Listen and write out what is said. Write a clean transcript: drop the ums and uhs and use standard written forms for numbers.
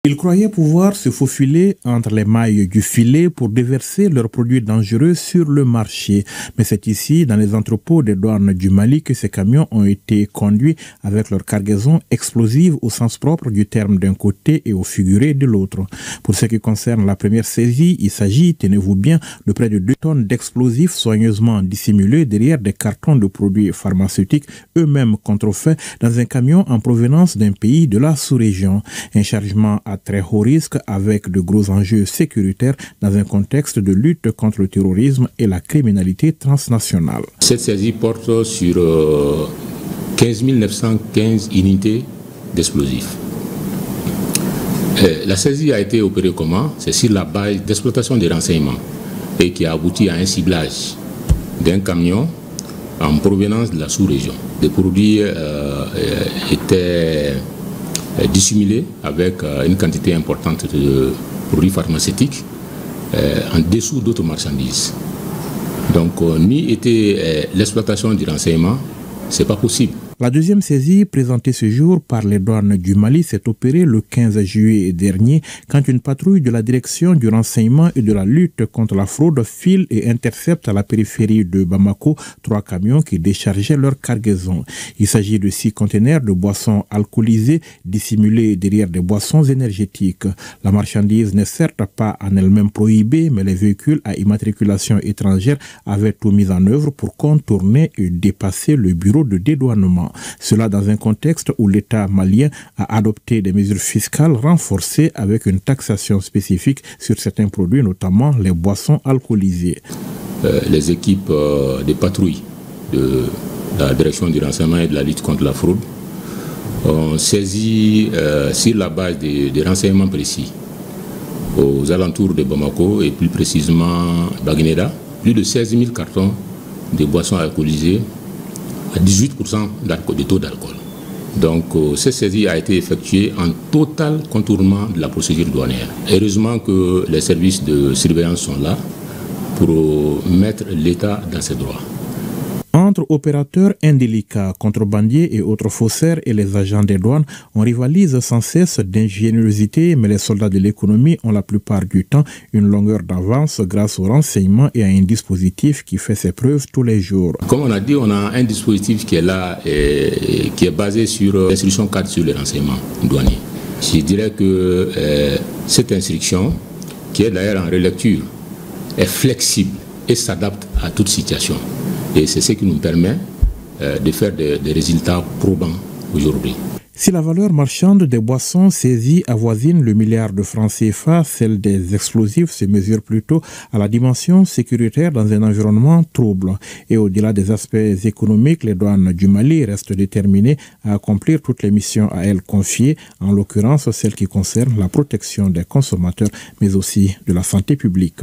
Ils croyaient pouvoir se faufiler entre les mailles du filet pour déverser leurs produits dangereux sur le marché. Mais c'est ici, dans les entrepôts des douanes du Mali, que ces camions ont été conduits avec leur cargaison explosive au sens propre du terme d'un côté et au figuré de l'autre. Pour ce qui concerne la première saisie, il s'agit, tenez-vous bien, de près de 2 tonnes d'explosifs soigneusement dissimulés derrière des cartons de produits pharmaceutiques eux-mêmes contrefaits dans un camion en provenance d'un pays de la sous-région. Un chargement à très haut risque avec de gros enjeux sécuritaires dans un contexte de lutte contre le terrorisme et la criminalité transnationale. Cette saisie porte sur 15 915 unités d'explosifs. La saisie a été opérée comment? C'est sur la base d'exploitation des renseignements et qui a abouti à un ciblage d'un camion en provenance de la sous-région. Les produits étaient dissimulés avec une quantité importante de produits pharmaceutiques en dessous d'autres marchandises. Donc, ni était l'exploitation du renseignement, c'est pas possible. La deuxième saisie présentée ce jour par les douanes du Mali s'est opérée le 15 juillet dernier quand une patrouille de la direction du renseignement et de la lutte contre la fraude file et intercepte à la périphérie de Bamako 3 camions qui déchargeaient leur cargaison. Il s'agit de 6 conteneurs de boissons alcoolisées dissimulés derrière des boissons énergétiques. La marchandise n'est certes pas en elle-même prohibée, mais les véhicules à immatriculation étrangère avaient tout mis en œuvre pour contourner et dépasser le bureau de dédouanement. Cela dans un contexte où l'État malien a adopté des mesures fiscales renforcées avec une taxation spécifique sur certains produits, notamment les boissons alcoolisées. Les équipes des patrouilles de la direction du renseignement et de la lutte contre la fraude ont saisi sur la base des renseignements précis aux alentours de Bamako et plus précisément Baguineda, plus de 16 000 cartons de boissons alcoolisées à 18% de taux d'alcool. Donc, cette saisie a été effectuée en total contournement de la procédure douanière. Heureusement que les services de surveillance sont là pour mettre l'État dans ses droits. Entre opérateurs indélicats, contrebandiers et autres faussaires et les agents des douanes, on rivalise sans cesse d'ingéniosité, mais les soldats de l'économie ont la plupart du temps une longueur d'avance grâce au renseignement et à un dispositif qui fait ses preuves tous les jours. Comme on a dit, on a un dispositif qui est là et qui est basé sur l'instruction 4 sur le renseignement douanier. Je dirais que cette instruction, qui est d'ailleurs en relecture, est flexible et s'adapte à toute situation. Et c'est ce qui nous permet de faire des résultats probants aujourd'hui. Si la valeur marchande des boissons saisies avoisine le milliard de francs CFA, celle des explosifs se mesure plutôt à la dimension sécuritaire dans un environnement trouble. Et au-delà des aspects économiques, les douanes du Mali restent déterminées à accomplir toutes les missions à elles confiées, en l'occurrence celles qui concernent la protection des consommateurs, mais aussi de la santé publique.